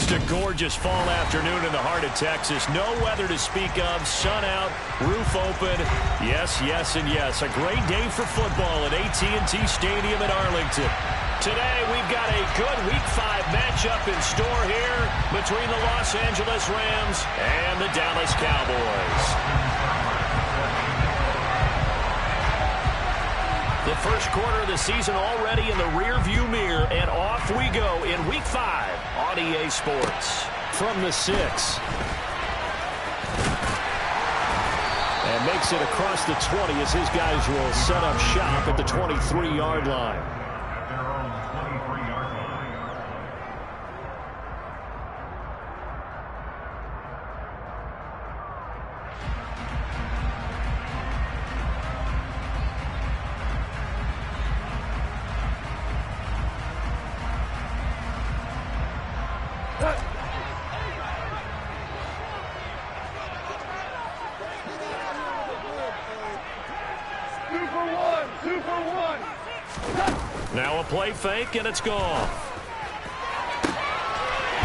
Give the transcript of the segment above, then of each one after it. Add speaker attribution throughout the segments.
Speaker 1: Just a gorgeous fall afternoon in the heart of Texas. No weather to speak of. Sun out, roof open. Yes, yes, and yes. A great day for football at AT&T Stadium in Arlington. Today, we've got a good Week 5 matchup in store here between the Los Angeles Rams and the Dallas Cowboys. The first quarter of the season already in the rearview mirror, and off we go in Week 5 on EA Sports. From the 6. And makes it across the 20 as his guys will set up shop at the 23-yard line. Now a play fake, and it's gone.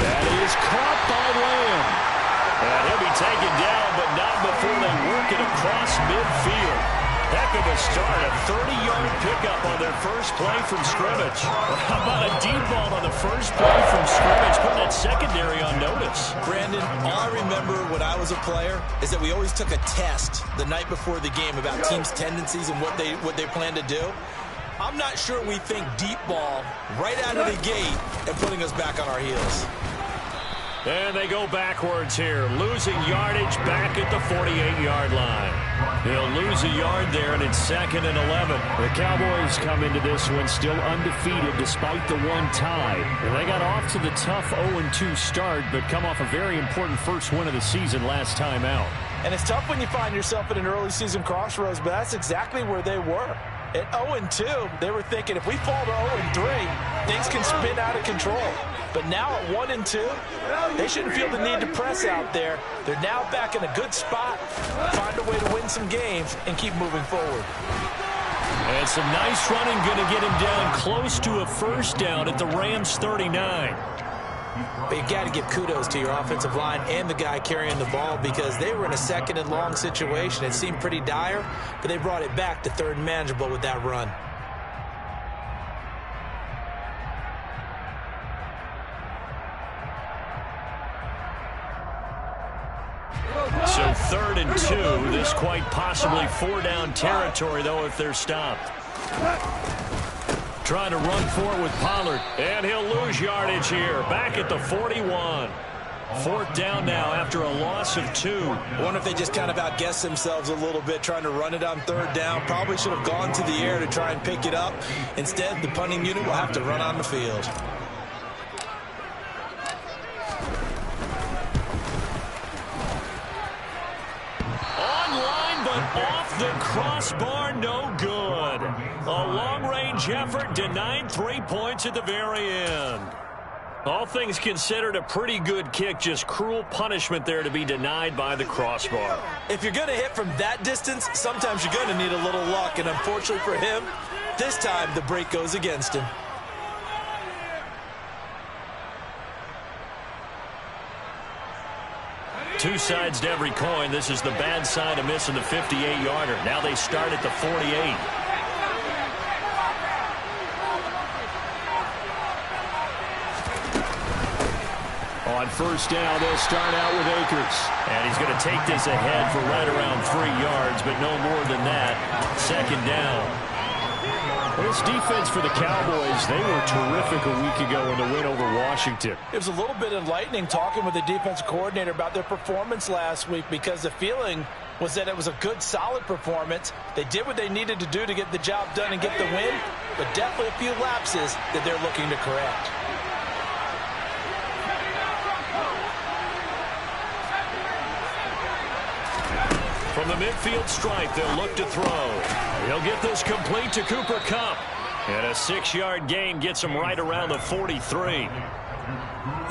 Speaker 1: That is caught by Lamb. And he'll be taken down, but not before they work it across midfield. Heck of a start, a 30-yard pickup on their first play from scrimmage. How about a deep ball on the first play from scrimmage, putting that secondary on notice?
Speaker 2: Brandon, all I remember when I was a player is that we always took a test the night before the game about teams' tendencies and what they plan to do. I'm not sure we think deep ball right out of the gate and putting us back on our heels.
Speaker 1: And they go backwards here, losing yardage back at the 48-yard line. They'll lose a yard there, and it's 2nd and 11. The Cowboys come into this one still undefeated despite the one tie. And they got off to the tough 0-2 start, but come off a very important first win of the season last time out.
Speaker 3: And it's tough when you find yourself at an early season crossroads, but that's exactly where they were. At 0-2, they were thinking if we fall to 0-3, things can spin out of control. But now at 1-2, they shouldn't feel the need to press out there. They're now back in a good spot, find a way to win some games, and keep moving forward.
Speaker 1: And some nice running going to get him down close to a first down at the Rams' 39.
Speaker 2: But you got to give kudos to your offensive line and the guy carrying the ball because they were in a 2nd and long situation. It seemed pretty dire, but they brought it back to 3rd and manageable with that run.
Speaker 1: So 3rd and 2, this quite possibly 4-down territory, though, if they're stopped. Trying to run for it with Pollard, and he'll lose yardage here, back at the 41. 4th down now after a loss of 2.
Speaker 2: I wonder if they just kind of outguessed themselves a little bit, trying to run it on 3rd down. Probably should have gone to the air to try and pick it up. Instead, the punting unit will have to run on the field.
Speaker 1: Online, but off the crossbar, no good. A long-range effort denied 3 points at the very end. All things considered, a pretty good kick, just cruel punishment there to be denied by the crossbar.
Speaker 2: If you're going to hit from that distance, sometimes you're going to need a little luck, and unfortunately for him, this time the break goes against him.
Speaker 1: Two sides to every coin. This is the bad side of missing the 58-yarder. Now they start at the 48. On first down, they'll start out with Akers. And he's going to take this ahead for right around 3 yards, but no more than that. 2nd down. This defense for the Cowboys, they were terrific a week ago in the win over Washington.
Speaker 3: It was a little bit enlightening talking with the defensive coordinator about their performance last week because the feeling was that it was a good, solid performance. They did what they needed to do to get the job done and get the win, but definitely a few lapses that they're looking to correct.
Speaker 1: From the midfield stripe, they'll look to throw. He'll get this complete to Cooper Kupp. And a 6-yard gain gets him right around the 43.
Speaker 2: You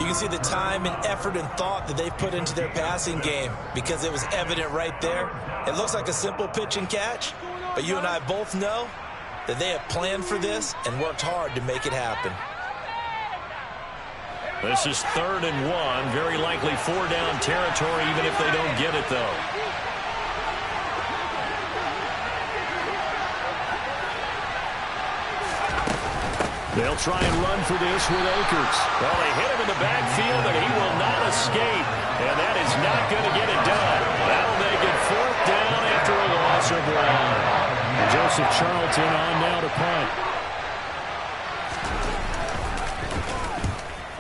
Speaker 2: can see the time and effort and thought that they've put into their passing game because it was evident right there. It looks like a simple pitch and catch, but you and I both know that they have planned for this and worked hard to make it happen.
Speaker 1: This is 3rd and 1. Very likely 4-down territory, even if they don't get it, though. They'll try and run for this with Akers. Well, they hit him in the backfield, and he will not escape. And that is not going to get it done. That'll make it 4th down after a loss of 1. Joseph Charlton on now to punt.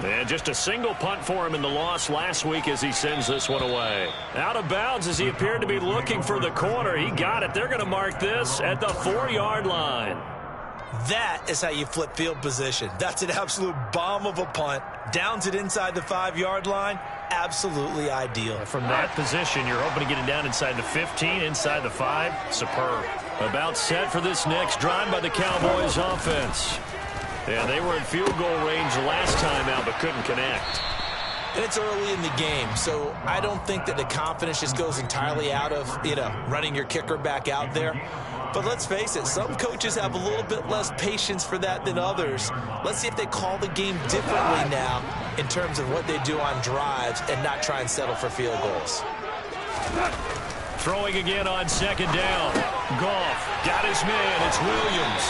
Speaker 1: And just a single punt for him in the loss last week as he sends this one away. Out of bounds as he appeared to be looking for the corner. He got it. They're going to mark this at the 4-yard line.
Speaker 2: That is how you flip field position. That's an absolute bomb of a punt. Downs it inside the 5-yard line. Absolutely ideal.
Speaker 1: From that position, you're hoping to get it down inside the 15, inside the 5. Superb. About set for this next drive by the Cowboys offense. Yeah, they were in field goal range last time out, but couldn't connect.
Speaker 2: And it's early in the game, so I don't think that the confidence just goes entirely out of, running your kicker back out there. But let's face it, some coaches have a little bit less patience for that than others. Let's see if they call the game differently now in terms of what they do on drives and not try and settle for field goals.
Speaker 1: Throwing again on 2nd down. Goff got his man. It's Williams.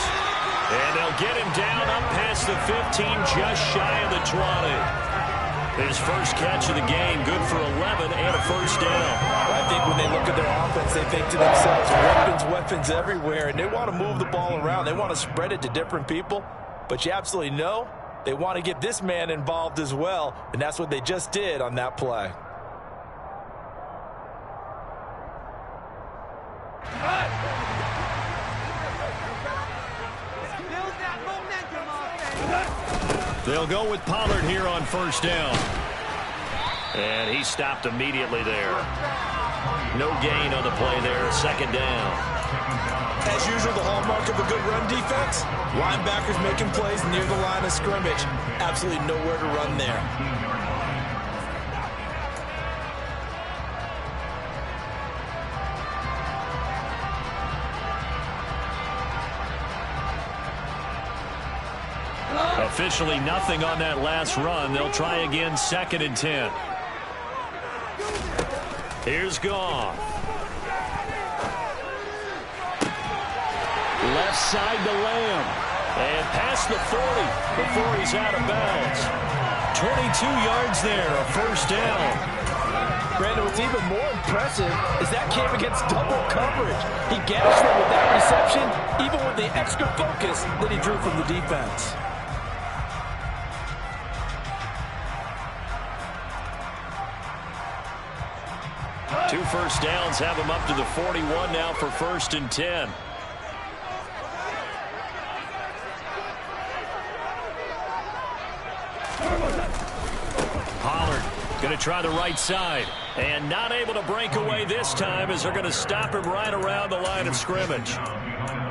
Speaker 1: And they'll get him down up past the 15, just shy of the 20. His first catch of the game, good for 11 and a 1st down.
Speaker 3: I think when they look at their offense, they think to themselves, weapons everywhere, and they want to move the ball around. They want to spread it to different people, but you absolutely know they want to get this man involved as well, and that's what they just did on that play.
Speaker 1: They'll go with Pollard here on 1st down. And he stopped immediately there. No gain on the play there. 2nd down.
Speaker 2: As usual, the hallmark of a good run defense, linebackers making plays near the line of scrimmage. Absolutely nowhere to run there.
Speaker 1: Officially nothing on that last run. They'll try again 2nd and 10. Here's Goff. Left side to Lamb. And past the 40 before he's out of bounds. 22 yards there, a 1st down.
Speaker 3: Brandon, what's even more impressive is that came against double coverage. He gashed them with that reception, even with the extra focus that he drew from the defense.
Speaker 1: Two 1st downs have him up to the 41 now for 1st and 10. Pollard going to try the right side. And not able to break away this time as they're going to stop him right around the line of scrimmage.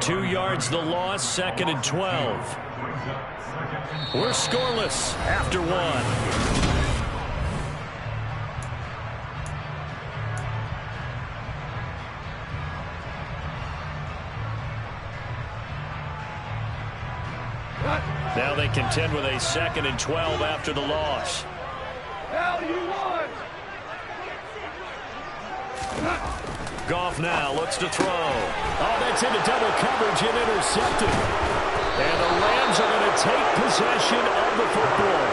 Speaker 1: 2 yards the loss, 2nd and 12. We're scoreless after 1. Now they contend with a 2nd and 12 after the loss. Goff now looks to throw. Oh, that's into double coverage and intercepted. And the Rams are going to take possession of the football.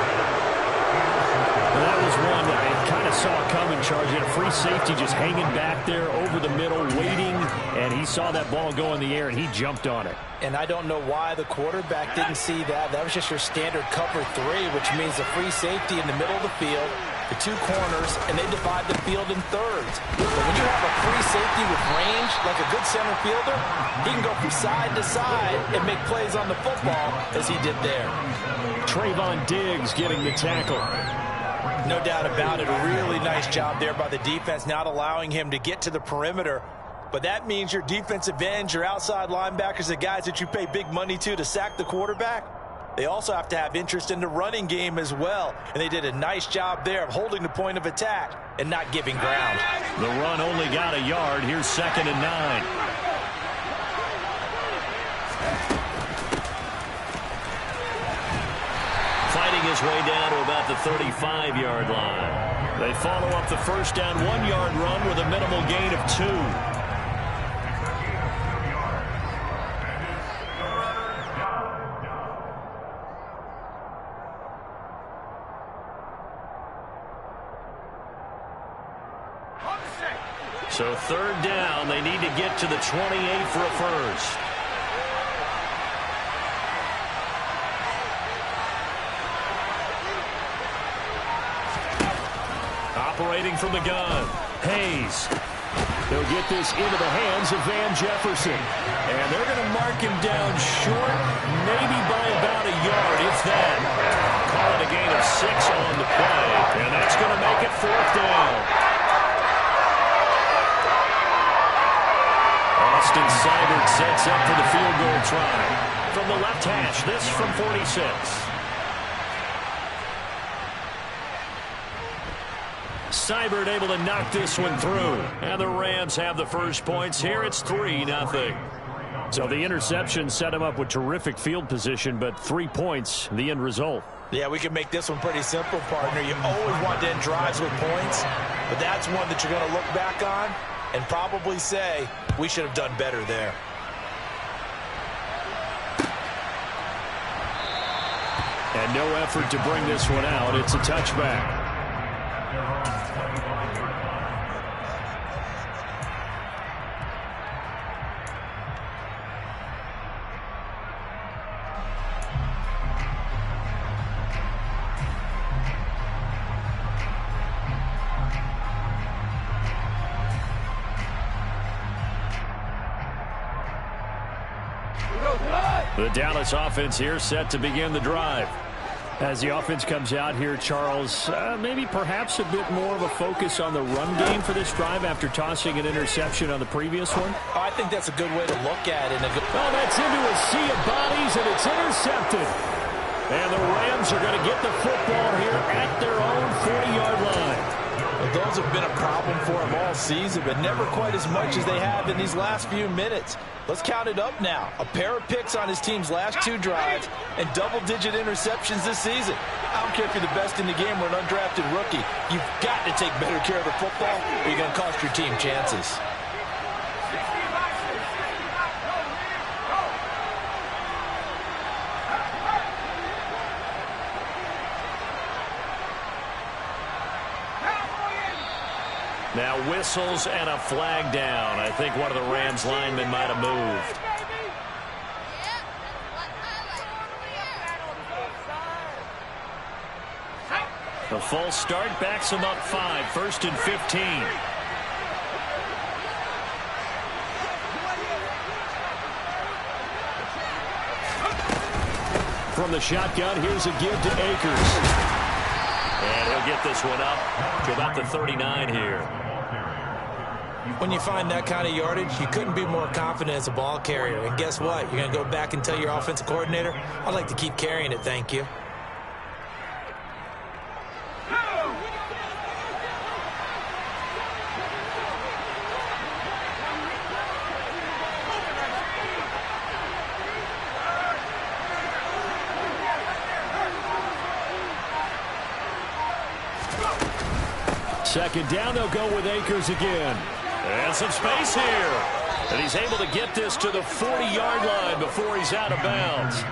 Speaker 1: And that was one that I kind of saw coming, Charles. He had a free safety just hanging back there over the middle, waiting, and he saw that ball go in the air, and he jumped on it.
Speaker 3: And I don't know why the quarterback didn't see that. That was just your standard cover 3, which means a free safety in the middle of the field, the 2 corners, and they divide the field in thirds. But when you have a free safety with range, like a good center fielder, he can go from side to side and make plays on the football as he did there.
Speaker 1: Trayvon Diggs getting the tackle.
Speaker 3: No doubt about it. A really nice job there by the defense, not allowing him to get to the perimeter. But that means your defensive ends, your outside linebackers, the guys that you pay big money to sack the quarterback, they also have to have interest in the running game as well. And they did a nice job there of holding the point of attack and not giving ground.
Speaker 1: The run only got a yard. Here's 2nd and 9. Fighting his his way down to about the 35-yard line. They follow up the first down 1-yard run with a minimal gain of 2. So third down, they need to get to the 28 for a first. Operating from the gun, Hayes. They'll get this into the hands of Van Jefferson. And they're going to mark him down short, maybe by about a yard, if that. Call it a gain of 6 on the play. And that's going to make it fourth down. Austin Seibert sets up for the field goal try. From the left hash, this from 46. Seibert able to knock this one through. And the Rams have the first points here. It's 3-0. So the interception set him up with terrific field position, but 3 points, the end result.
Speaker 3: Yeah, we can make this one pretty simple, partner. You always want to end drives with points, but that's one that you're going to look back on and probably say, we should have done better there.
Speaker 1: And no effort to bring this one out. It's a touchback. The Dallas offense here set to begin the drive. As the offense comes out here, Charles, maybe perhaps a bit more of a focus on the run game for this drive after tossing an interception on the previous one?
Speaker 3: I think that's a good way to look at it.
Speaker 1: Oh, that's into a sea of bodies, and it's intercepted. And the Rams are going to get the football here at their own 40-yard line.
Speaker 3: Well, those have been a problem for them all season, but never quite as much as they have in these last few minutes. Let's count it up now. A pair of picks on his team's last 2 drives and double-digit interceptions this season. I don't care if you're the best in the game or an undrafted rookie. You've got to take better care of the football or you're going to cost your team chances.
Speaker 1: Now whistles and a flag down. I think one of the Rams linemen might have moved. The full start backs him up 5, 1st and 15. From the shotgun, here's a give to Akers. And he'll get this one up to about the 39 here.
Speaker 3: When you find that kind of yardage, you couldn't be more confident as a ball carrier. And guess what? You're going to go back and tell your offensive coordinator, I'd like to keep carrying it, thank you.
Speaker 1: Second down, they'll go with Akers again. And some space here. And he's able to get this to the 40-yard line before he's out of bounds.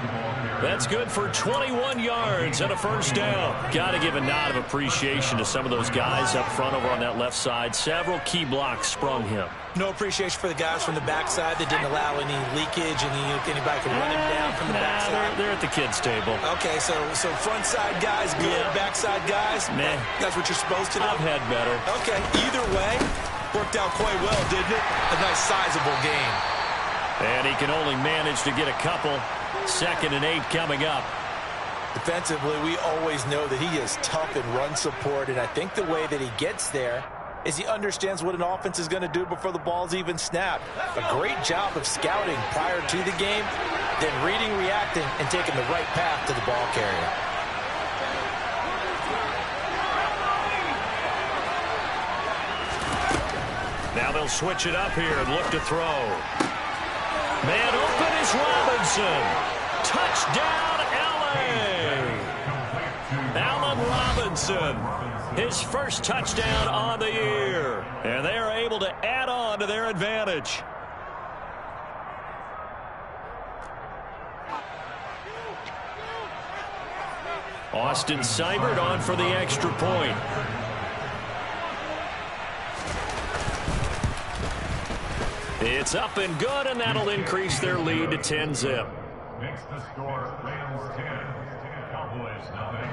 Speaker 1: That's good for 21 yards and a first down. Got to give a nod of appreciation to some of those guys up front over on that left side. Several key blocks sprung him.
Speaker 3: No appreciation for the guys from the backside that didn't allow any leakage and anybody could run him down from the backside.
Speaker 1: They're at the kids' table.
Speaker 3: Okay, so front side guys good, yeah. Backside guys,
Speaker 1: meh.
Speaker 3: That's what you're supposed to do.
Speaker 1: I've had better.
Speaker 3: Okay, either way, worked out quite well, didn't it? A nice sizable game.
Speaker 1: And he can only manage to get a couple. 2nd and 8 coming up.
Speaker 3: Defensively, we always know that he is tough in run support, and I think the way that he gets there is he understands what an offense is going to do before the ball's even snapped. A great job of scouting prior to the game, then reading, reacting, and taking the right path to the ball carrier.
Speaker 1: Now they'll switch it up here and look to throw. Man open is Robinson. Touchdown, L.A. Robinson. His first touchdown on the year. And they are able to add on to their advantage. Austin Seibert on for the extra point. It's up and good, and that'll increase their lead to 10-zip.
Speaker 4: Makes the score Rams 10, Cowboys nothing.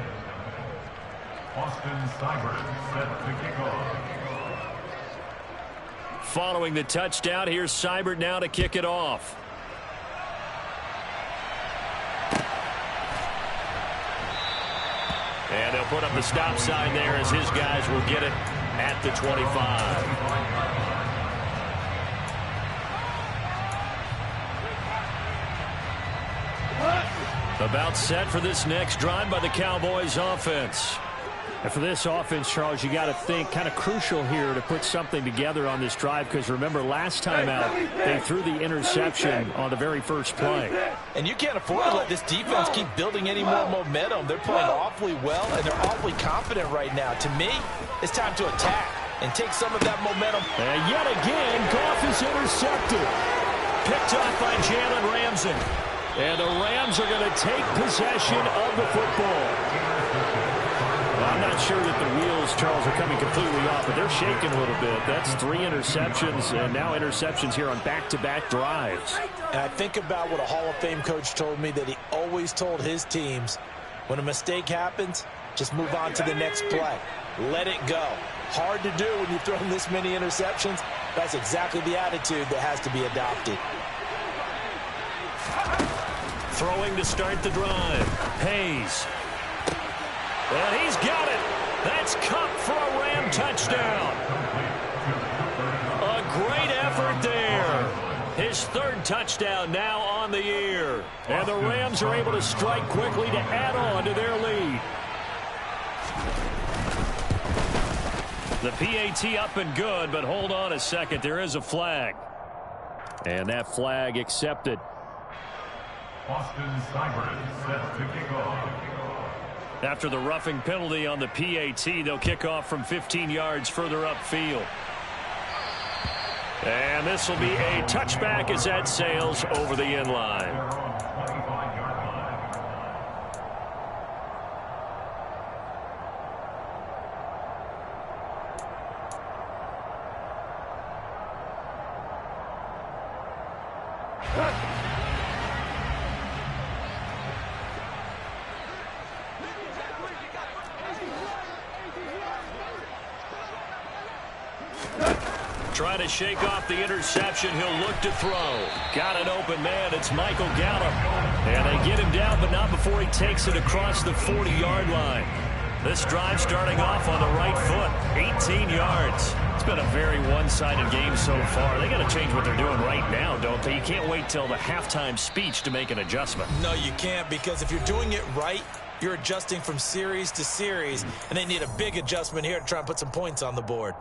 Speaker 4: Austin Seibert set to kick off.
Speaker 1: Following the touchdown, here's Seibert now to kick it off. And they'll put up the stop sign there as his guys will get it at the 25. About set for this next drive by the Cowboys offense.
Speaker 5: And for this offense, Charles, you got to think kind of crucial here to put something together on this drive, because remember last time out they threw the interception on the very first play.
Speaker 3: And you can't afford to let this defense keep building any more momentum. They're playing awfully well, and they're awfully confident right now. To me, it's time to attack and take some of that momentum.
Speaker 1: And yet again, Goff is intercepted. Picked off by Jalen Ramsey. And the Rams are going to take possession of the football. I'm not sure that the wheels, Charles, are coming completely off, but they're shaking a little bit. That's 3 interceptions, and now interceptions here on back-to-back drives.
Speaker 3: And I think about what a Hall of Fame coach told me, that he always told his teams, when a mistake happens, just move on to the next play. Let it go. Hard to do when you've thrown this many interceptions. That's exactly the attitude that has to be adopted.
Speaker 1: Throwing to start the drive. Hayes. And he's got it. That's Kupp for a Ram touchdown. A great effort there. His 3rd touchdown now on the year. And the Rams are able to strike quickly to add on to their lead. The PAT up and good, but hold on a second. There is a flag. And that flag accepted.
Speaker 4: Austin Seibert set to kick off.
Speaker 1: After the roughing penalty on the PAT, they'll kick off from 15 yards further upfield. And this will be a touchback as that sails over the end line. Trying to shake off the interception. He'll look to throw. Got an open man. It's Michael Gallup. And they get him down, but not before he takes it across the 40-yard line. This drive starting off on the right foot. 18 yards. It's been a very one-sided game so far. They got to change what they're doing right now, don't they? You can't wait till the halftime speech to make an adjustment.
Speaker 2: No, you can't, because if you're doing it right, you're adjusting from series to series, and they need a big adjustment here to try and put some points on the board.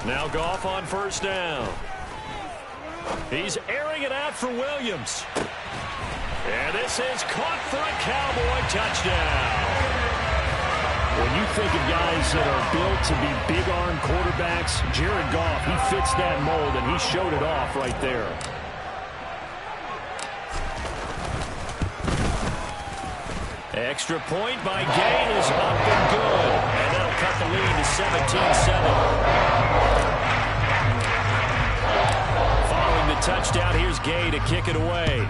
Speaker 1: Now Goff on first down. He's airing it out for Williams. And this is caught for a Cowboy touchdown.
Speaker 5: When you think of guys that are built to be big-arm quarterbacks, Jared Goff, he fits that mold, and he showed it off right there.
Speaker 1: Extra point by Gay is up and good. And that'll cut the lead to 17-7. Following the touchdown, here's Gay to kick it away.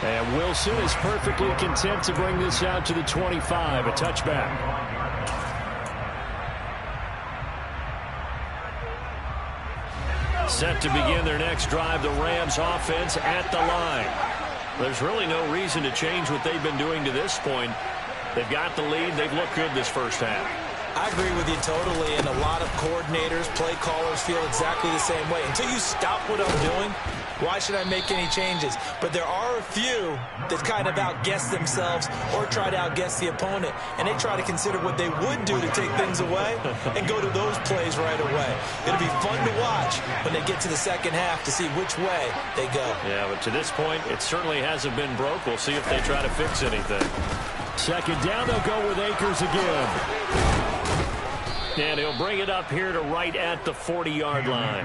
Speaker 1: And Wilson is perfectly content to bring this out to the 25, a touchback. Set to begin their next drive, the Rams offense at the line. There's really no reason to change what they've been doing to this point. They've got the lead. They've looked good this first half.
Speaker 3: I agree with you totally, and a lot of coordinators, play callers feel exactly the same way. Until you stop what I'm doing, why should I make any changes? But there are a few that kind of outguess themselves or try to outguess the opponent, and they try to consider what they would do to take things away and go to those plays right away. It'll be fun to watch when they get to the second half to see which way they go.
Speaker 1: Yeah, but to this point, it certainly hasn't been broke. We'll see if they try to fix anything.
Speaker 5: Second down, they'll go with Akers again. And he'll bring it up here to right at the 40-yard line.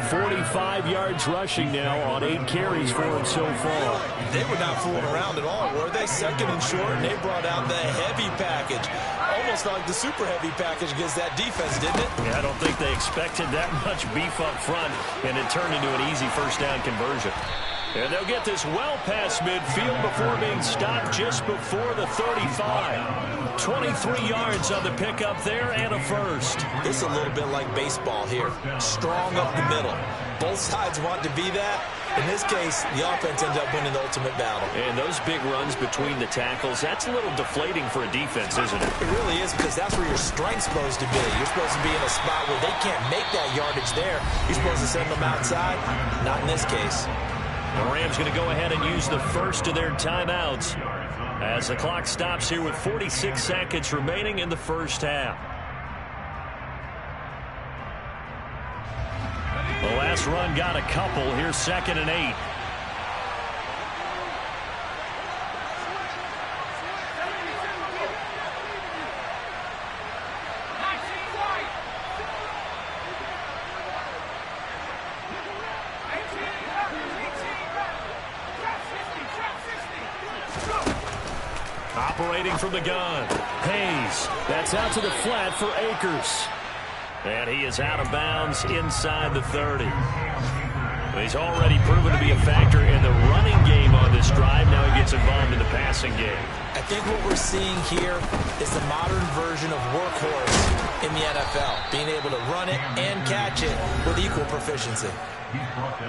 Speaker 5: 45 yards rushing now on 8 carries for him so far.
Speaker 3: They were not fooling around at all, were they? Second and short, and they brought out the heavy package. Almost like the super heavy package against that defense, didn't it?
Speaker 1: Yeah, I don't think they expected that much beef up front, and it turned into an easy first down conversion. And they'll get this well past midfield before being stopped just before the 35. 23 yards on the pickup there and a first.
Speaker 3: This is a little bit like baseball here. Strong up the middle. Both sides want to be that. In this case, the offense ends up winning the ultimate battle.
Speaker 1: And those big runs between the tackles, that's a little deflating for a defense, isn't it?
Speaker 3: It really is, because that's where your strength's supposed to be. You're supposed to be in a spot where they can't make that yardage there. You're supposed to send them outside. Not in this case.
Speaker 1: The Rams going to go ahead and use the first of their timeouts as the clock stops here with 46 seconds remaining in the first half. The last run got a couple. Here's 2nd and 8. Operating from the gun. Hayes.
Speaker 5: That's out to the flat for Akers.
Speaker 1: And he is out of bounds inside the 30. He's already proven to be a factor in the running game on this drive. Now he gets involved in the passing game.
Speaker 3: I think what we're seeing here is the modern version of workhorse in the NFL. Being able to run it and catch it with equal proficiency.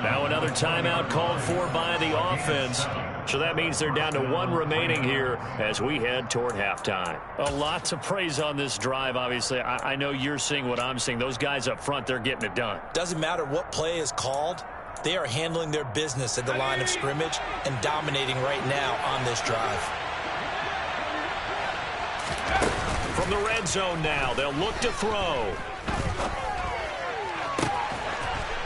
Speaker 1: Now another timeout called for by the offense. So that means they're down to 1 remaining here as we head toward halftime. A lot to praise on this drive, obviously. I know you're seeing what I'm seeing. Those guys up front, they're getting it done.
Speaker 3: Doesn't matter what play is called. They are handling their business at the line of scrimmage and dominating right now on this drive.
Speaker 1: From the red zone now, they'll look to throw.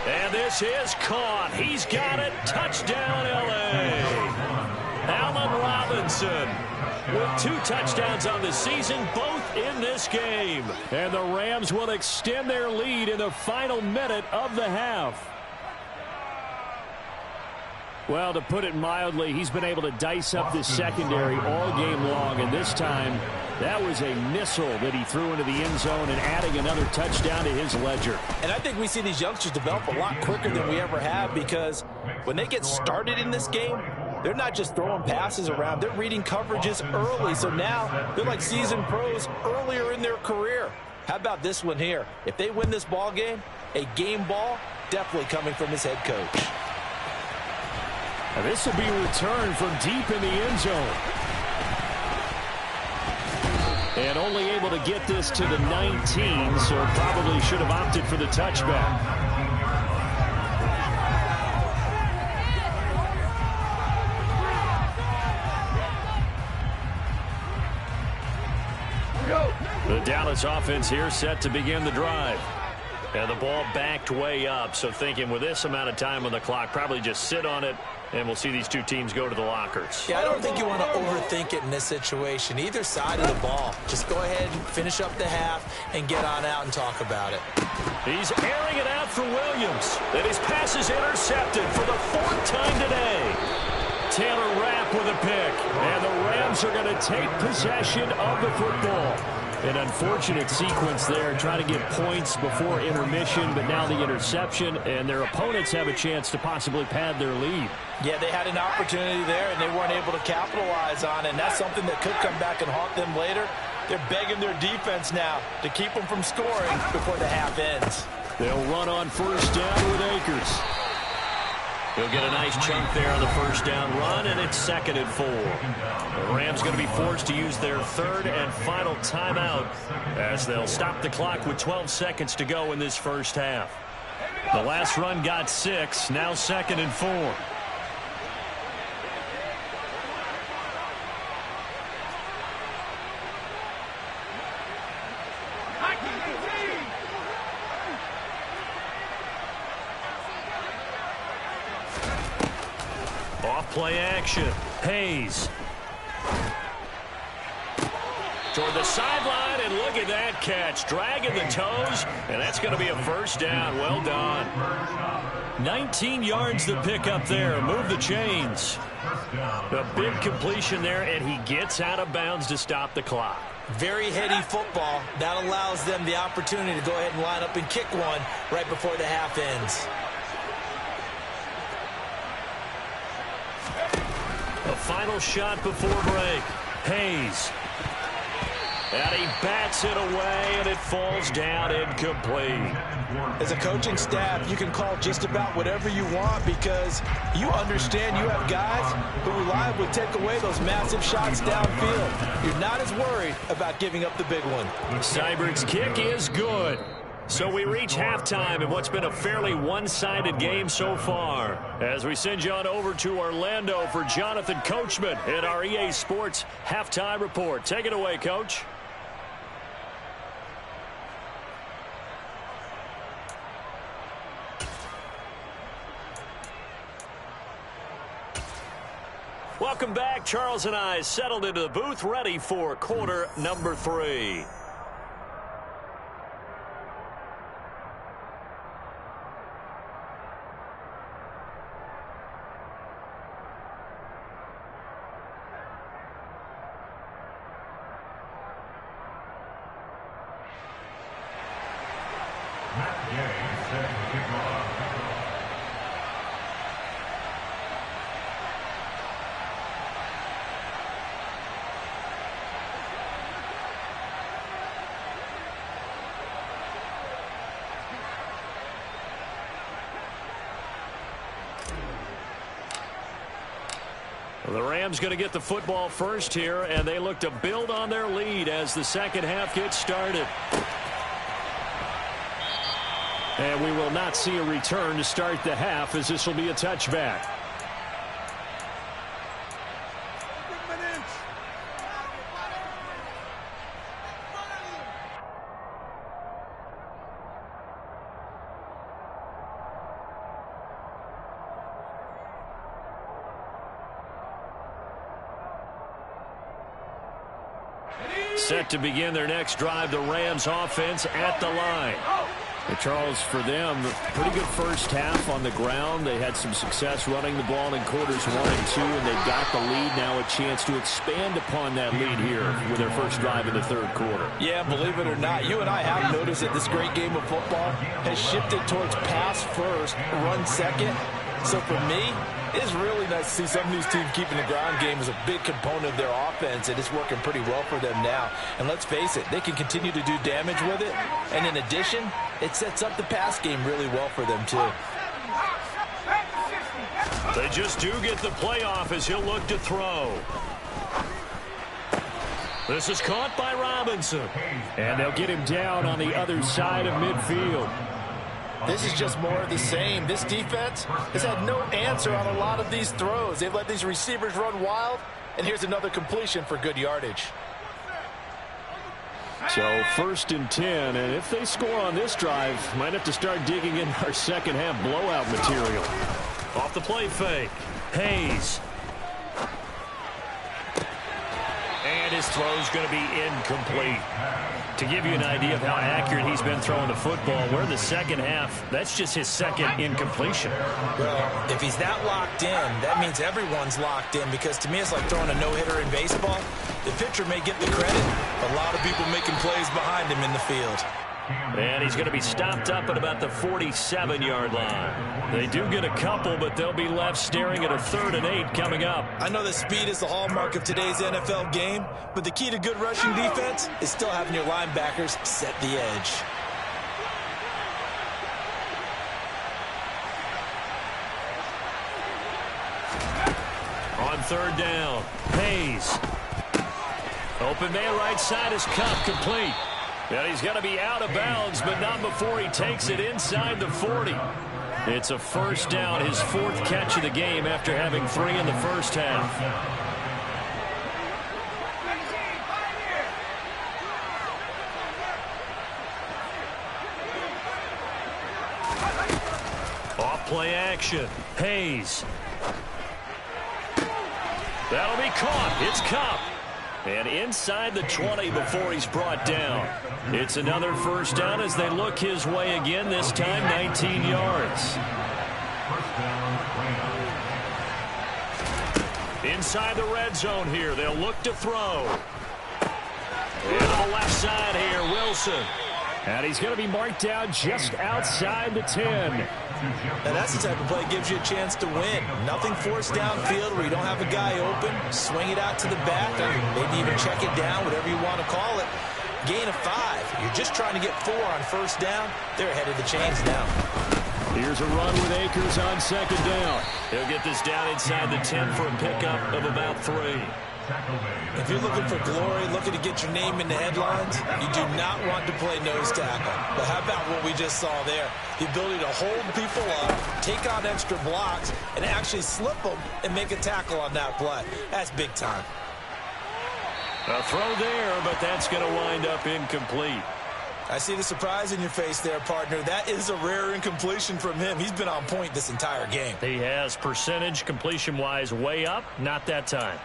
Speaker 1: And this is caught. He's got it. Touchdown, L.A. Allen Robinson with 2 touchdowns on the season, both in this game.
Speaker 5: And the Rams will extend their lead in the final minute of the half. Well, to put it mildly, he's been able to dice up this secondary all game long, and this time that was a missile that he threw into the end zone and adding another touchdown to his ledger.
Speaker 3: And I think we see these youngsters develop a lot quicker than we ever have, because when they get started in this game, they're not just throwing passes around. They're reading coverages early, so now they're like seasoned pros earlier in their career. How about this one here? If they win this ball game, a game ball definitely coming from his head coach.
Speaker 5: Now this will be returned from deep in the end zone. And only able to get this to the 19, so probably should have opted for the touchback.
Speaker 1: The Dallas offense here set to begin the drive. And the ball backed way up, so thinking with this amount of time on the clock, probably just sit on it, and we'll see these 2 teams go to the lockers.
Speaker 3: Yeah, I don't think you want to overthink it in this situation. Either side of the ball. Just go ahead and finish up the half and get on out and talk about it.
Speaker 1: He's airing it out for Williams. And his pass is intercepted for the 4th time today. Taylor Rapp with a pick. And the Rams are going to take possession of the football. An unfortunate sequence there, trying to get points before intermission, but now the interception, and their opponents have a chance to possibly pad their lead.
Speaker 3: Yeah, they had an opportunity there, and they weren't able to capitalize on it, and that's something that could come back and haunt them later. They're begging their defense now to keep them from scoring before the half ends.
Speaker 5: They'll run on first down with Akers.
Speaker 1: He'll get a nice chunk there on the first down run, and it's 2nd and 4. The Rams going to be forced to use their 3rd and final timeout as they'll stop the clock with 12 seconds to go in this first half. The last run got 6, now 2nd and 4. Play action. Hayes. Toward the sideline, and look at that catch. Dragging the toes, and that's going to be a first down. Well done. 19 yards to pick up there. Move the chains. A big completion there, and he gets out of bounds to stop the clock.
Speaker 2: Very heady football. That allows them the opportunity to go ahead and line up and kick one right before the half ends.
Speaker 1: A final shot before break. Hayes. And he bats it away, and it falls down incomplete.
Speaker 3: As a coaching staff, you can call just about whatever you want because you understand you have guys who reliably take away those massive shots downfield. You're not as worried about giving up the big one.
Speaker 1: Seibert's kick is good. So we reach halftime in what's been a fairly one-sided game so far. As we send you on over to Orlando for Jonathan Coachman in our EA Sports Halftime Report. Take it away, Coach. Welcome back. Charles and I settled into the booth, ready for quarter number 3. The Rams going to get the football first here, and they look to build on their lead as the second half gets started. And we will not see a return to start the half, as this will be a touchback. Set to begin their next drive, the Rams offense at the line. And Charles, for them, pretty good first half on the ground. They had some success running the ball in quarters 1 and 2, and they got the lead. Now a chance to expand upon that lead here with their first drive in the third quarter.
Speaker 3: Yeah, believe it or not, you and I have noticed that this great game of football has shifted towards pass first, run second. So for me, it's really nice to see some of these teams keeping the ground game as a big component of their offense, and it's working pretty well for them now. And let's face it, they can continue to do damage with it. And in addition, it sets up the pass game really well for them, too.
Speaker 1: They just do get the playoff as he'll look to throw. This is caught by Robinson. And they'll get him down on the other side of midfield.
Speaker 3: This is just more of the same. This defense has had no answer on a lot of these throws. They've let these receivers run wild, and here's another completion for good yardage.
Speaker 1: So 1st and 10, and if they score on this drive, might have to start digging in our second half blowout material. Off the play fake, Hayes. And his throw's going to be incomplete. To give you an idea of how accurate he's been throwing the football, we're in the second half. That's just his second incompletion.
Speaker 2: Well, if he's that locked in, that means everyone's locked in, because to me it's like throwing a no-hitter in baseball. The pitcher may get the credit, but a lot of people making plays behind him in the field.
Speaker 1: And he's going to be stopped up at about the 47-yard line. They do get a couple, but they'll be left staring at a 3rd and 8 coming up.
Speaker 2: I know that speed is the hallmark of today's NFL game, but the key to good rushing defense is still having your linebackers set the edge.
Speaker 1: On third down, Hayes. Open man right side is Kupp, complete. And he's going to be out of bounds, but not before he takes it inside the 40. It's a first down, his fourth catch of the game after having 3 in the first half. Off play action, Hayes. That'll be caught. It's Kupp. And inside the 20 before he's brought down. It's another first down as they look his way again, this time 19 yards. Inside the red zone here, they'll look to throw. And on the left side here, Wilson. And he's going to be marked down just outside the 10.
Speaker 3: And that's the type of play that gives you a chance to win. Nothing forced downfield where you don't have a guy open. Swing it out to the back, or maybe even check it down, whatever you want to call it. Gain of 5. You're just trying to get 4 on first down. They're ahead of the chains now.
Speaker 1: Here's a run with Akers on second down. He'll get this down inside the 10 for a pickup of about 3.
Speaker 3: If you're looking for glory, looking to get your name in the headlines, you do not want to play nose tackle. But how about what we just saw there? The ability to hold people up, take on extra blocks, and actually slip them and make a tackle on that play. That's big time.
Speaker 1: A throw there, but that's going to wind up incomplete.
Speaker 3: I see the surprise in your face there, partner. That is a rare incompletion from him. He's been on point this entire game.
Speaker 1: He has percentage completion-wise way up, not that time.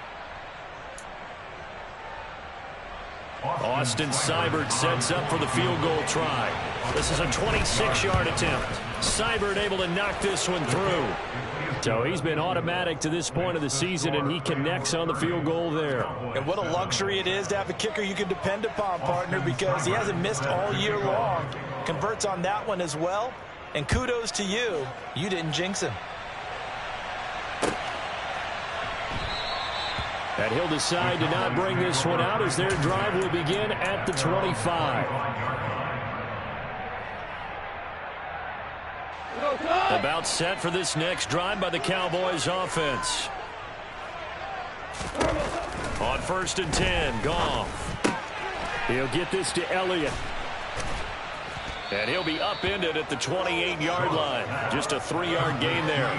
Speaker 1: Austin Seibert sets up for the field goal try. This is a 26-yard attempt. Seibert able to knock this one through. So he's been automatic to this point of the season, and he connects on the field goal there.
Speaker 3: And what a luxury it is to have a kicker you can depend upon, partner, because he hasn't missed all year long. Converts on that one as well. And kudos to you. You didn't jinx him.
Speaker 1: And he'll decide to not bring this one out as their drive will begin at the 25. About set for this next drive by the Cowboys offense. On 1st and 10, Goff. He'll get this to Elliott. And he'll be upended at the 28-yard line. Just a 3-yard gain there.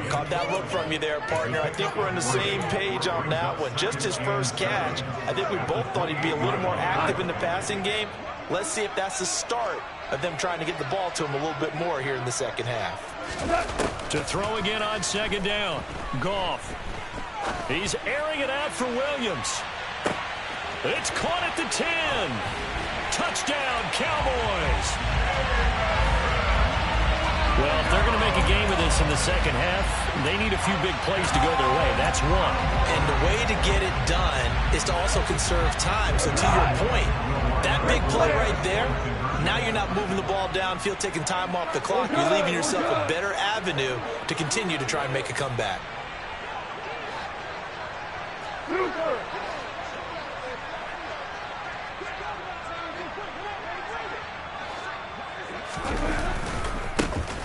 Speaker 3: Caught that look from you there, partner. I think we're on the same page on that one. Just his first catch. I think we both thought he'd be a little more active in the passing game. Let's see if that's the start of them trying to get the ball to him a little bit more here in the second half.
Speaker 1: To throw again on second down, Goff. He's airing it out for Williams. It's caught at the 10. Touchdown, Cowboys. Well, if they're going to make a game of this in the second half, they need a few big plays to go their way. That's one.
Speaker 3: And the way to get it done is to also conserve time. So to your point, that big play right there, now you're not moving the ball downfield, taking time off the clock. You're leaving yourself a better avenue to continue to try and make a comeback.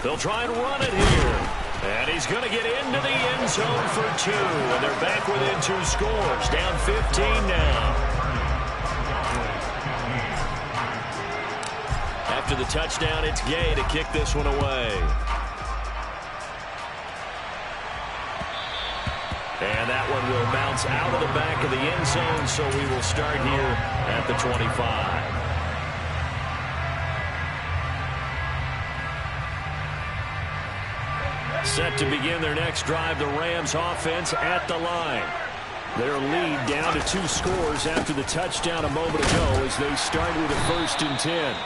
Speaker 1: They'll try and run it here. And he's going to get into the end zone for 2. And they're back within 2 scores. Down 15 now. After the touchdown, it's Gay to kick this one away. And that one will bounce out of the back of the end zone, so we will start here at the 25. Set to begin their next drive, the Rams offense at the line. Their lead down to 2 scores after the touchdown a moment ago as they start with a 1st and 10.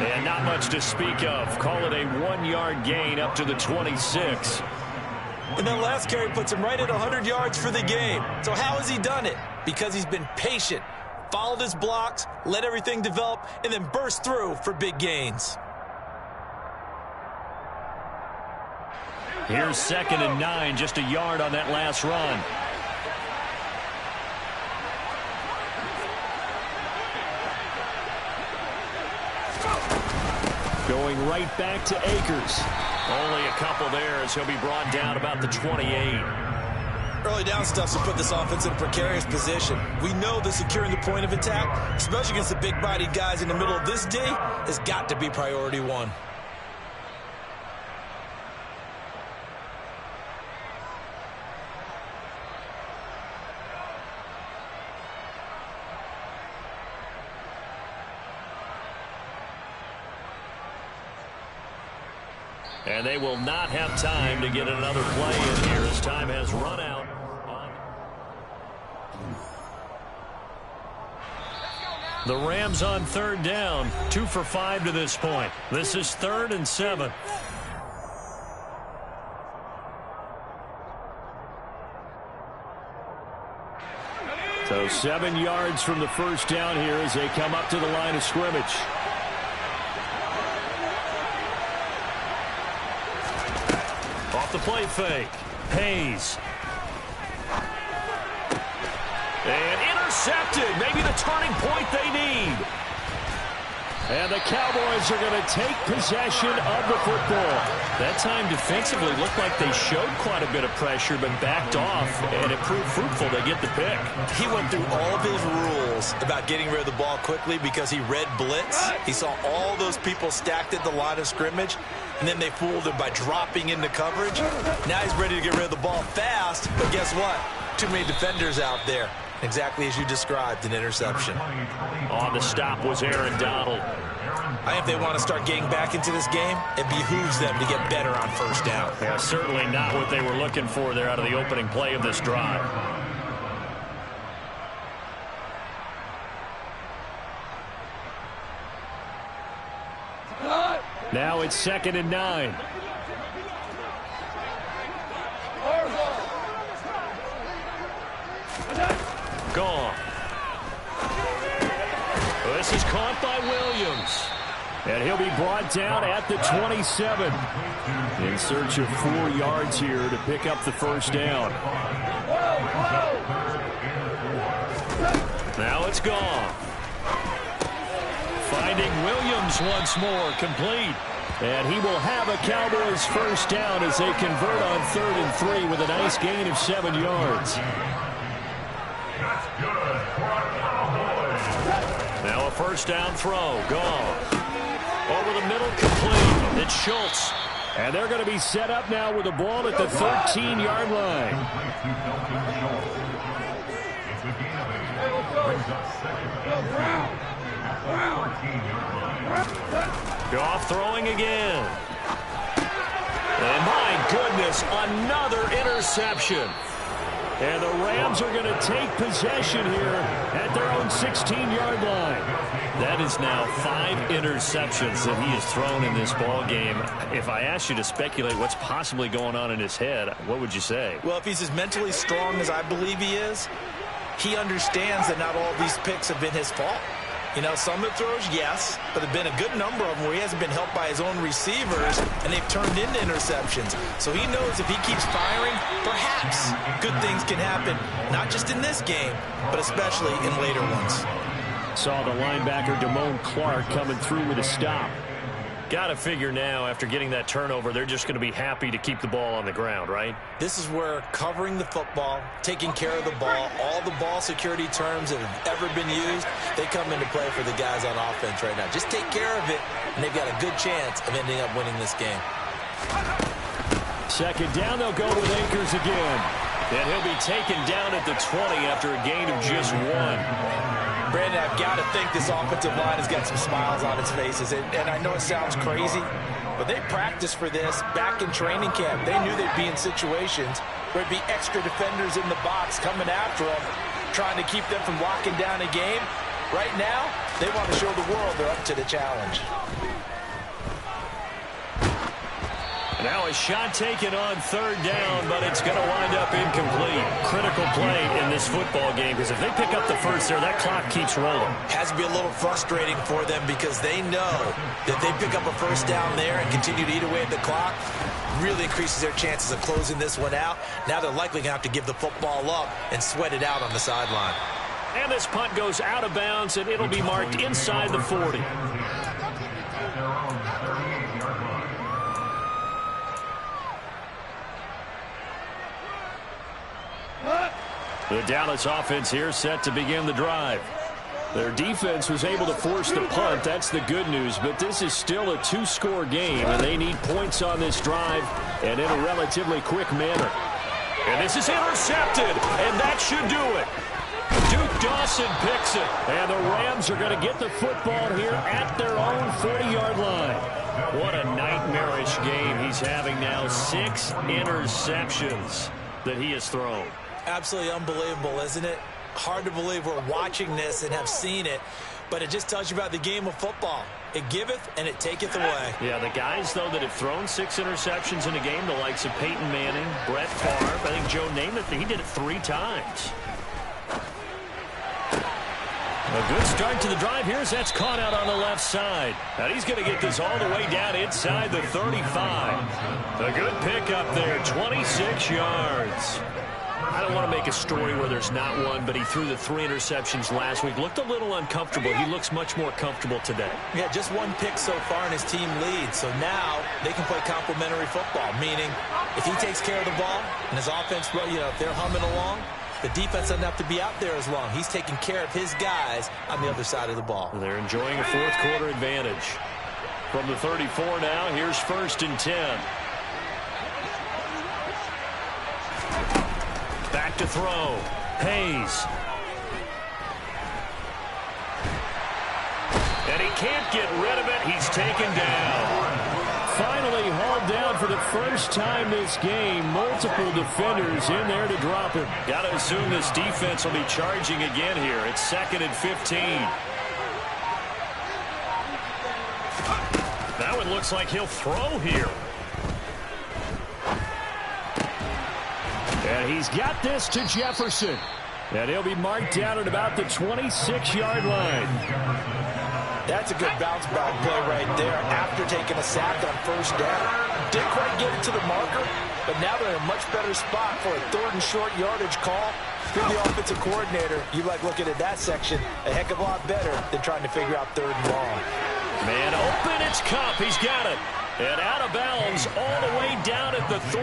Speaker 1: And not much to speak of. Call it a 1-yard gain up to the 26.
Speaker 3: And that last carry puts him right at 100 yards for the game. So how has he done it? Because he's been patient, followed his blocks, let everything develop, and then burst through for big gains.
Speaker 1: Here's 2nd and 9, just a yard on that last run. Going right back to Akers. Only a couple there as he'll be brought down about the 28.
Speaker 2: Early down stuff to put this offense in a precarious position. We know that securing the point of attack, especially against the big-bodied guys in the middle of this D, has got to be priority one.
Speaker 1: And they will not have time to get another play in here as time has run out. The Rams on 3rd down, 2 for 5 to this point. This is 3rd and 7. So 7 yards from the first down here as they come up to the line of scrimmage. Off the play fake. Hayes. And intercepted. Maybe the turning point they need. And the Cowboys are going to take possession of the football. That time defensively looked like they showed quite a bit of pressure but backed off, and it proved fruitful. They get the pick.
Speaker 2: He went through all of his rules about getting rid of the ball quickly because he read blitz. He saw all those people stacked at the line of scrimmage, and then they fooled him by dropping into coverage. Now he's ready to get rid of the ball fast, but guess what? Too many defenders out there. Exactly as you described, an interception.
Speaker 1: On the stop was Aaron Donald.
Speaker 2: I think if they want to start getting back into this game, it behooves them to get better on first down.
Speaker 1: Yeah, certainly not what they were looking for there out of the opening play of this drive. Now it's 2nd and 9. Gone. This is caught by Williams. And he'll be brought down at the 27. In search of 4 yards here to pick up the first down. Now it's gone. Finding Williams once more, complete. And he will have a Cowboys first down as they convert on 3rd and 3 with a nice gain of 7 yards. Now a first down throw, gone. Over the middle, complete. It's Schultz. And they're going to be set up now with the ball at the 13-yard line. Goff throwing again. And my goodness, another interception. And the Rams are going to take possession here at their own 16-yard line. That is now 5 interceptions that he has thrown in this ball game. If I asked you to speculate what's possibly going on in his head, what would you say?
Speaker 2: Well, if he's as mentally strong as I believe he is, he understands that not all of these picks have been his fault. You know, some of the throws, yes, but there have been a good number of them where he hasn't been helped by his own receivers, and they've turned into interceptions. So he knows if he keeps firing, perhaps good things can happen, not just in this game, but especially in later ones.
Speaker 1: Saw the linebacker Damone Clark coming through with a stop. Got to figure now, after getting that turnover, they're just going to be happy to keep the ball on the ground, right?
Speaker 2: This is where covering the football, taking care of the ball, all the ball security terms that have ever been used, they come into play for the guys on offense right now. Just take care of it, and they've got a good chance of ending up winning this game.
Speaker 1: 2nd down, they'll go with Akers again. And he'll be taken down at the 20 after a gain of just 1.
Speaker 2: Brandon, I've got to think this offensive line has got some smiles on its faces. And I know it sounds crazy, but they practiced for this back in training camp. They knew they'd be in situations where there'd be extra defenders in the box coming after them, trying to keep them from locking down a game. Right now, they want to show the world they're up to the challenge.
Speaker 1: Now a shot taken on 3rd down, but it's going to wind up incomplete. Critical play in this football game, because if they pick up the first there, that clock keeps rolling.
Speaker 2: Has to be a little frustrating for them because they know that they pick up a first down there and continue to eat away at the clock, really increases their chances of closing this one out. Now they're likely going to have to give the football up and sweat it out on the sideline.
Speaker 1: And this punt goes out of bounds, and it'll be marked inside the 40. The Dallas offense here set to begin the drive. Their defense was able to force the punt. That's the good news. But this is still a two-score game, and they need points on this drive and in a relatively quick manner.
Speaker 5: And this is intercepted, and that should do it. Duke Dawson picks it.
Speaker 1: And the Rams are going to get the football here at their own 40-yard line. What a nightmarish game he's having now. 6 interceptions that he has thrown.
Speaker 2: Absolutely unbelievable, isn't it? Hard to believe we're watching this and have seen it, but it just tells you about the game of football. It giveth and it taketh away.
Speaker 1: Yeah, the guys, though, that have thrown 6 interceptions in a game, the likes of Peyton Manning, Brett Favre, I think Joe Namath, he did it 3 times. A good start to the drive. Here's that's caught out on the left side. And he's going to get this all the way down inside the 35. A good pickup there, 26 yards. I don't want to make a story where there's not one, but he threw the 3 interceptions last week. Looked a little uncomfortable. He looks much more comfortable today.
Speaker 2: Yeah, just 1 pick so far and his team leads. So now they can play complementary football, meaning if he takes care of the ball and his offense, if they're humming along, the defense doesn't have to be out there as long. He's taking care of his guys on the other side of the ball.
Speaker 1: They're enjoying a fourth-quarter advantage. From the 34 now, here's 1st and 10. Back to throw. Hayes. And he can't get rid of it. He's taken down. Finally hauled down for the first time this game. Multiple defenders in there to drop him. Got to assume this defense will be charging again here. It's 2nd and 15. That one looks like he'll throw here. And he's got this to Jefferson. And he'll be marked down at about the 26-yard line.
Speaker 3: That's a good bounce-back play right there after taking a sack on 1st down. Didn't quite get it to the marker, but now they're in a much better spot for a 3rd and short yardage call. If you're the offensive coordinator, you like looking at that section a heck of a lot better than trying to figure out 3rd and long.
Speaker 1: Man open, it's Kupp. He's got it. And out of bounds all the way down at the 3.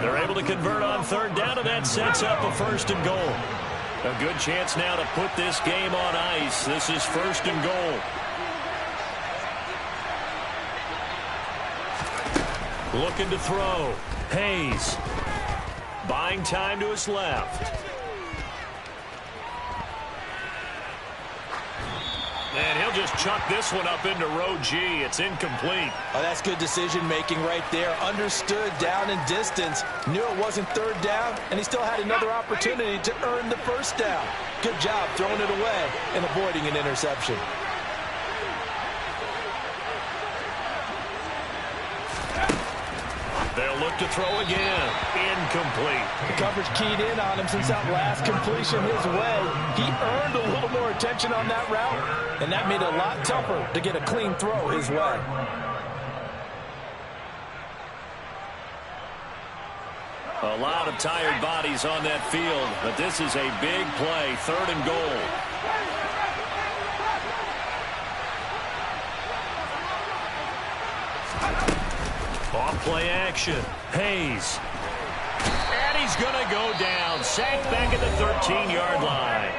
Speaker 1: They're able to convert on 3rd down, and that sets up a 1st and goal. A good chance now to put this game on ice. This is 1st and goal. Looking to throw. Hayes. Buying time to his left. And he'll just chuck this one up into row G. It's incomplete.
Speaker 2: Oh, that's good decision-making right there. Understood down and distance. Knew it wasn't 3rd down, and he still had another opportunity to earn the 1st down. Good job throwing it away and avoiding an interception.
Speaker 1: They'll look to throw again. Incomplete.
Speaker 3: The coverage keyed in on him since that last completion his way. He earned a little more attention on that route, and that made it a lot tougher to get a clean throw his way.
Speaker 1: A lot of tired bodies on that field, but this is a big play. 3rd and goal. Off play action. Hayes. And he's going to go down. Sacked back at the 13-yard line.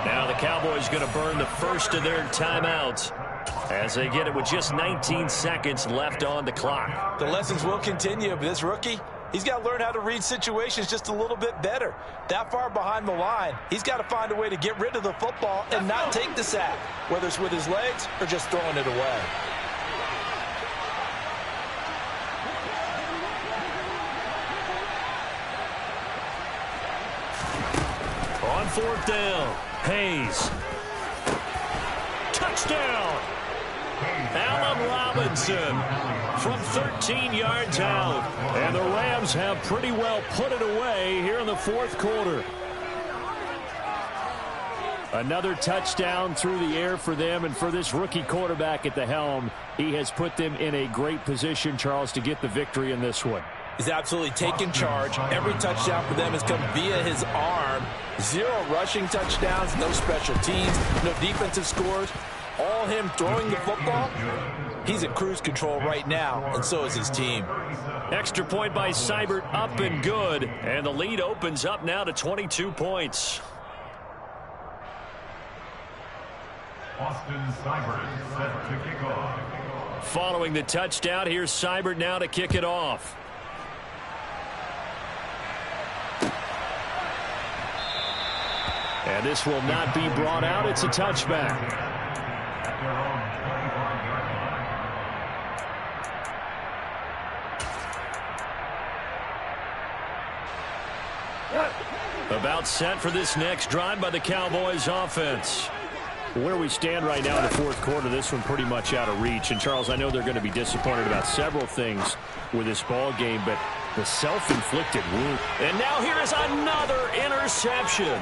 Speaker 1: Now the Cowboys going to burn the first of their timeouts as they get it with just 19 seconds left on the clock.
Speaker 3: The lessons will continue, but this rookie, he's got to learn how to read situations just a little bit better. That far behind the line, he's got to find a way to get rid of the football and not take the sack, whether it's with his legs or just throwing it away.
Speaker 1: On 4th down, Hayes. Touchdown! Allen Robinson from 13 yards out. And the Rams have pretty well put it away here in the 4th quarter. Another touchdown through the air for them, and for this rookie quarterback at the helm, he has put them in a great position, Charles, to get the victory in this one.
Speaker 3: He's absolutely taken charge. Every touchdown for them has come via his arm. 0 rushing touchdowns, no special teams, no defensive scores. all him throwing the football, he's in cruise control right now, and so is his team.
Speaker 1: Extra point by Seibert, up and good. And the lead opens up now to 22 points.
Speaker 4: Austin Seibert set to kick off.
Speaker 1: Following the touchdown, here's Seibert now to kick it off. And this will not be brought out. It's a touchback.
Speaker 4: At their own 25-yard line.
Speaker 1: About set for this next drive by the Cowboys offense. Where we stand right now in the fourth quarter, this one pretty much out of reach. And, Charles, I know they're going to be disappointed about several things with this ball game, but the self-inflicted wound. And now here is another interception.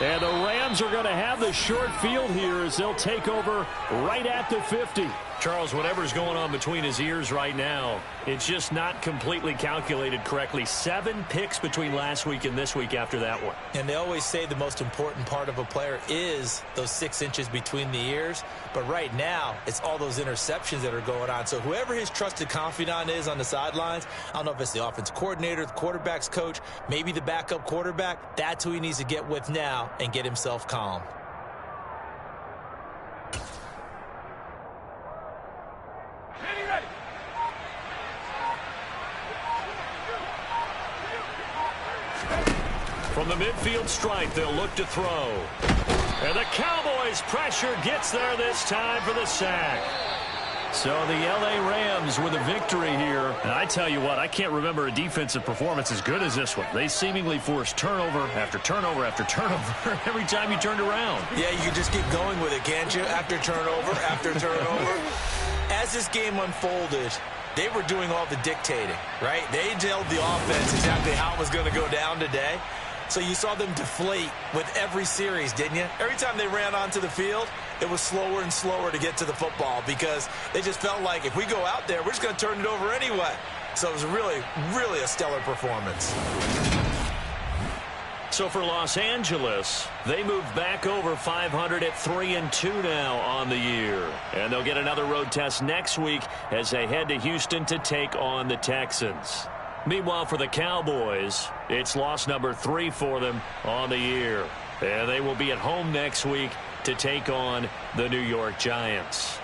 Speaker 1: And the Rams are going to have the short field here as they'll take over right at the 50. Charles, whatever's going on between his ears right now, it's just not completely calculated correctly. 7 picks between last week and this week after that one.
Speaker 2: And they always say the most important part of a player is those 6 inches between the ears. But right now, it's all those interceptions that are going on. So whoever his trusted confidant is on the sidelines, I don't know if it's the offense coordinator, the quarterback's coach, maybe the backup quarterback, that's who he needs to get with now and get himself calm.
Speaker 1: From the midfield stripe, they'll look to throw. And the Cowboys' pressure gets there this time for the sack. So the L.A. Rams with a victory here. And I tell you what, I can't remember a defensive performance as good as this one. They seemingly forced turnover after turnover after turnover every time you turned around.
Speaker 2: Yeah, you can just keep going with it, can't you? After turnover, after turnover. As this game unfolded, they were doing all the dictating, right? They told the offense exactly how it was going to go down today. So you saw them deflate with every series, didn't you? Every time they ran onto the field, it was slower and slower to get to the football because they just felt like if we go out there, we're just going to turn it over anyway. So it was really, really a stellar performance.
Speaker 1: So for Los Angeles, they move back over 500 at 3-2 now on the year. And they'll get another road test next week as they head to Houston to take on the Texans. Meanwhile, for the Cowboys, it's loss number 3 for them on the year. And they will be at home next week to take on the New York Giants.